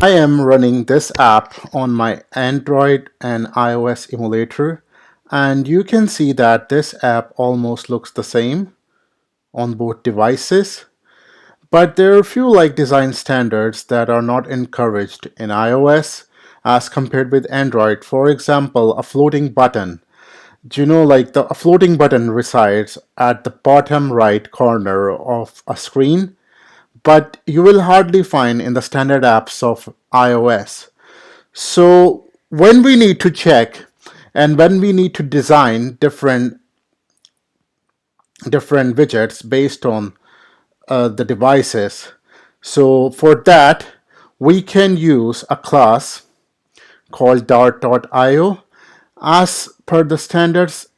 I am running this app on my Android and iOS emulator, and you can see that this app almost looks the same on both devices. But there are a few design standards that are not encouraged in iOS as compared with Android. For example, a floating button. Do you know a floating button resides at the bottom right corner of a screen, but you will hardly find in the standard apps of iOS. So when we need to check and when we need to design different widgets based on the devices, so for that we can use a class called dart.io. As per the standards,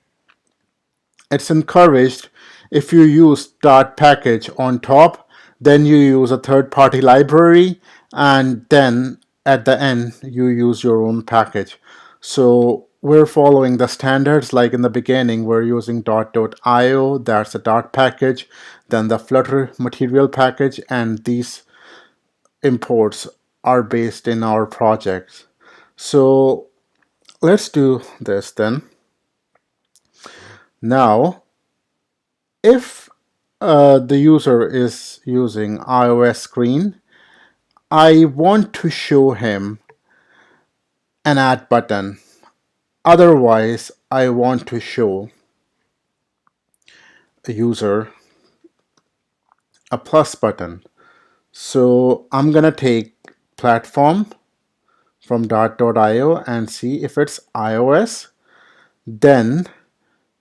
it's encouraged if you use Dart package on top, then you use a third-party library, and then at the end you use your own package. So we're following the standards. Like in the beginning, we're using Dart.io, that's a Dart package, then the Flutter material package, and these imports are based in our projects. So let's do this then. Now, if the user is using iOS screen, I want to show him an add button. Otherwise, I want to show a user a plus button. So I'm gonna take platform from dart.io and see if it's iOS, then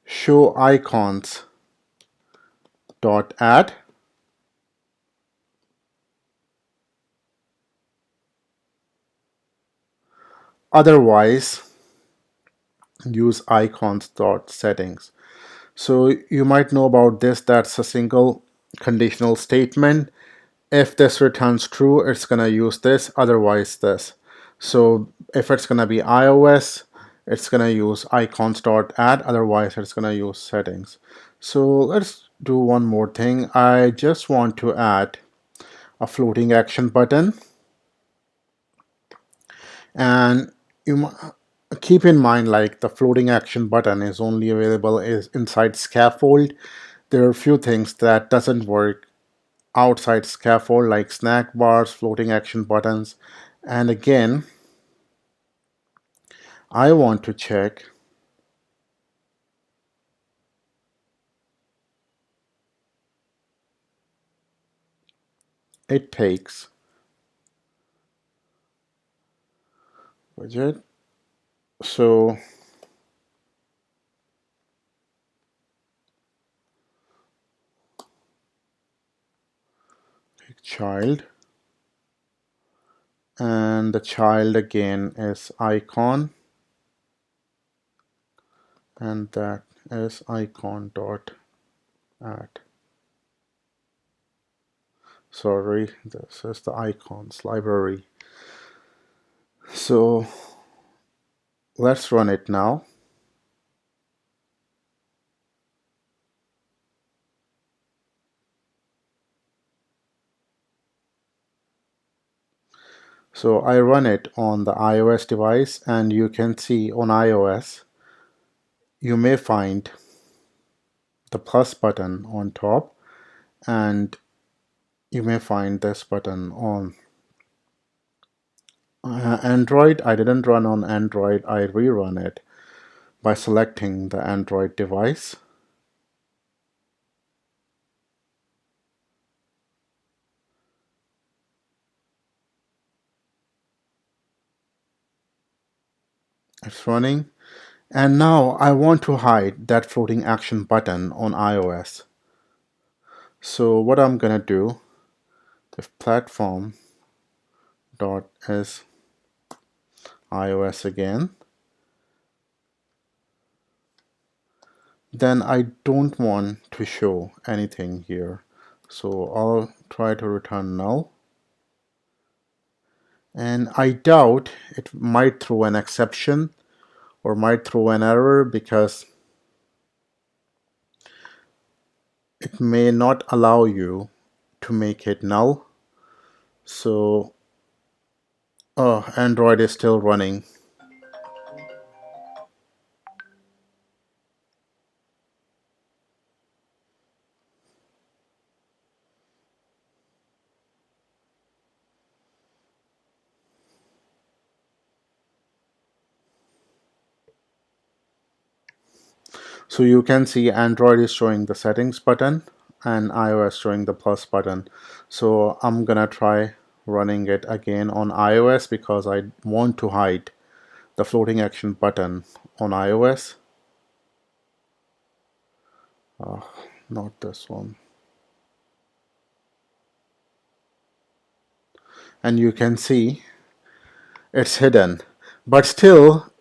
show icons dot add. Otherwise, use icons dot settings. So you might know about this. That's a single conditional statement. If this returns true, it's gonna use this, otherwise this. So if it's gonna be iOS, it's gonna use icons.add, otherwise it's gonna use settings. So let's do one more thing. I just want to add a floating action button, and you keep in mind the floating action button is only available is inside scaffold. There are a few things that doesn't work outside scaffold, like snack bars, floating action buttons. And again, I want to check it takes widget. So child, and the child again is icon, and that is icon dot add. Sorry, this is the icons library. So let's run it now. So I run it on the iOS device, and you can see on iOS you may find the plus button on top, and you may find this button on Android. I didn't run on Android, I rerun it by selecting the Android device. It's running, and now I want to hide that floating action button on iOS. So what I'm gonna do, if platform dot is iOS again, then I don't want to show anything here. So I'll try to return null. And I doubt it might throw an exception or might throw an error, because it may not allow you to make it null. So Oh, Android is still running. So you can see Android is showing the settings button and iOS showing the plus button. So I'm gonna try running it again on iOS because I want to hide the floating action button on iOS. Not this one. And you can see it's hidden. But still,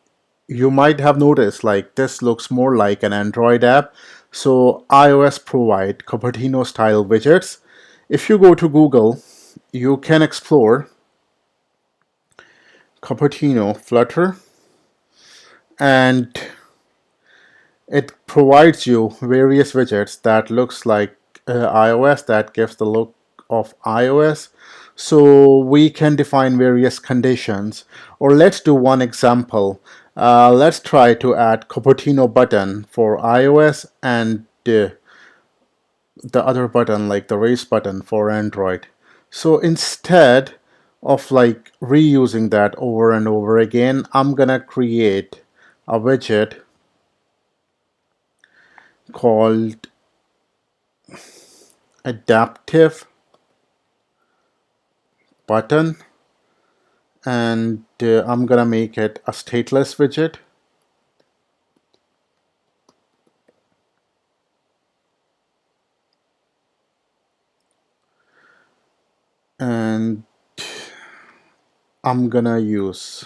you might have noticed like this looks more like an Android app. So iOS provide Cupertino style widgets. If you go to Google, you can explore Cupertino Flutter, and it provides you various widgets that looks like iOS, that gives the look of iOS. So we can define various conditions, or let's do one example. Let's try to add Cupertino button for iOS and the other button like the race button for Android. So instead of like reusing that over and over again, I'm gonna create a widget called adaptive button, and I'm gonna make it a stateless widget. And I'm gonna use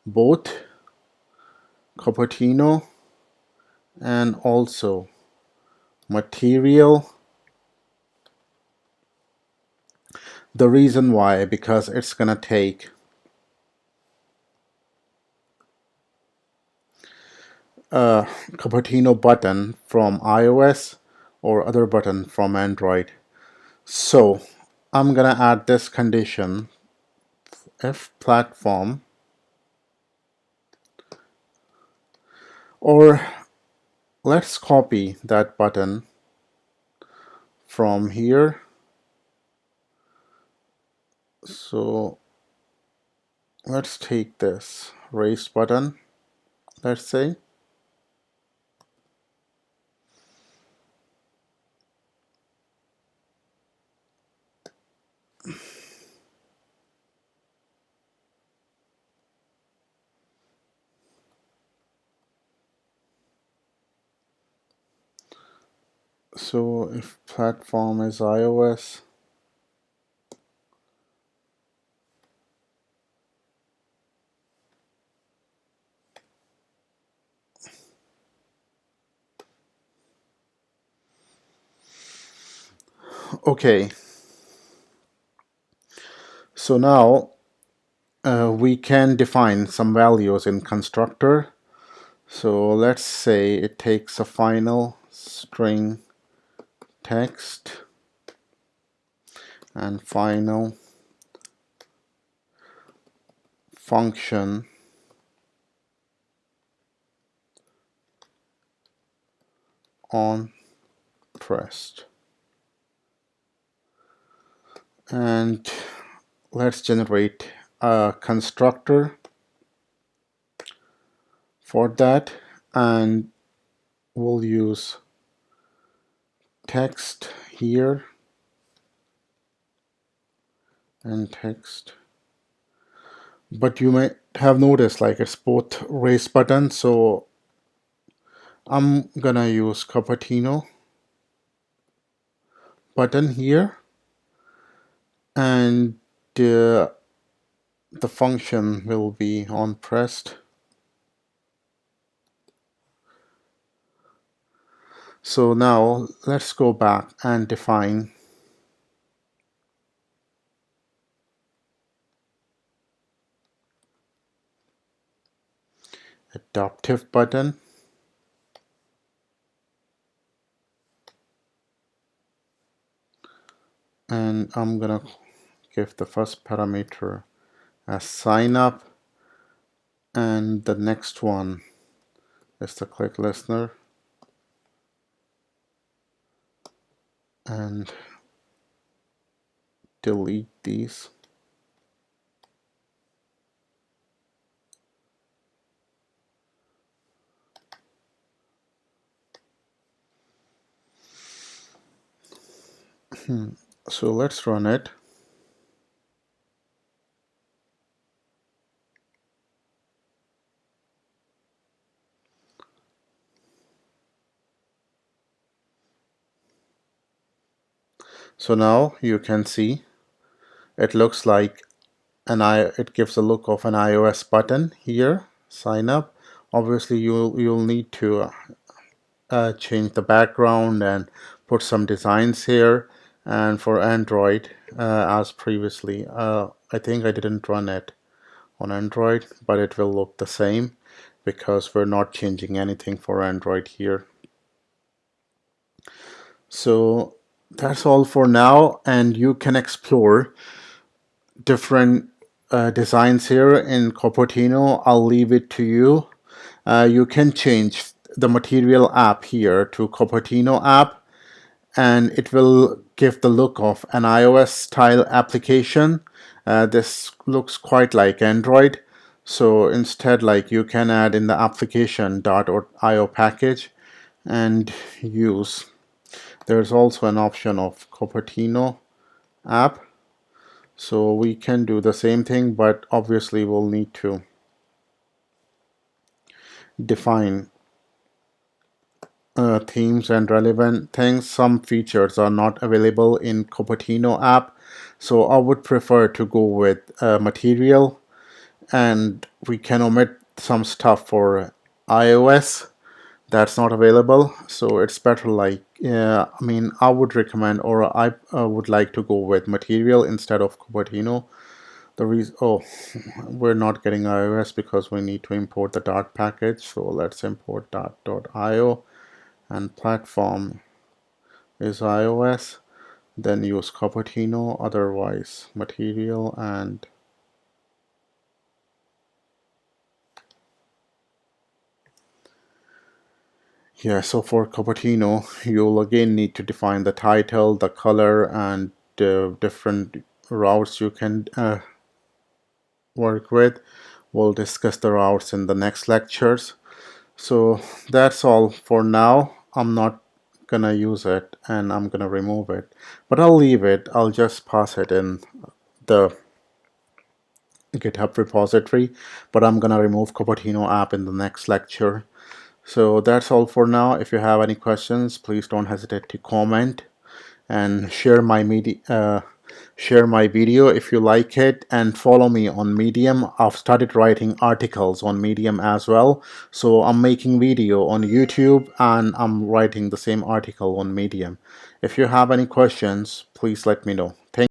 both Cupertino and also material. The reason why, because it's gonna take a Cupertino button from iOS or other button from Android. So I'm gonna add this condition if platform, or let's copy that button from here. So let's take this race button, let's say, so if platform is iOS, okay, so now we can define some values in constructor. So let's say it takes a final string text and final function on pressed, and let's generate a constructor for that, and we'll use text here and text. But you might have noticed like it's both race buttons, so I'm gonna use Cupertino button here, and the function will be on pressed. So now let's go back and define adaptive button, and I'm gonna give the first parameter as sign up, and the next one is the click listener, and delete these. So let's run it. So now you can see it looks like it gives a look of an iOS button here, sign up. Obviously you'll need to change the background and put some designs here. And for Android, as previously, I think I didn't run it on Android, but it will look the same because we're not changing anything for Android here. So that's all for now, and you can explore different designs here in Cupertino. I'll leave it to you. You can change the material app here to Cupertino app, and it will give the look of an iOS style application. This looks quite like Android. So instead, like, you can add in the application.io package and use. There's also an option of Cupertino app. So we can do the same thing, but obviously we'll need to define themes and relevant things. Some features are not available in Cupertino app, so I would prefer to go with material, and we can omit some stuff for iOS that's not available. So it's better, like, I mean, I would recommend, or I would like to go with material instead of Cupertino. The reason, oh, we're not getting iOS because we need to import the Dart package. So let's import Dart.io, and platform is iOS. Then use Cupertino, otherwise material. And yeah, so for Cupertino, you'll again need to define the title, the color, and different routes you can work with. We'll discuss the routes in the next lectures. So that's all for now. I'm not gonna use it, and I'm gonna remove it, but I'll leave it. I'll just pass it in the GitHub repository, but I'm gonna remove Cupertino app in the next lecture. So that's all for now. If you have any questions, please don't hesitate to comment and share my video if you like it, and follow me on Medium. I've started writing articles on Medium as well, so I'm making video on YouTube and I'm writing the same article on Medium. If you have any questions, please let me know. Thank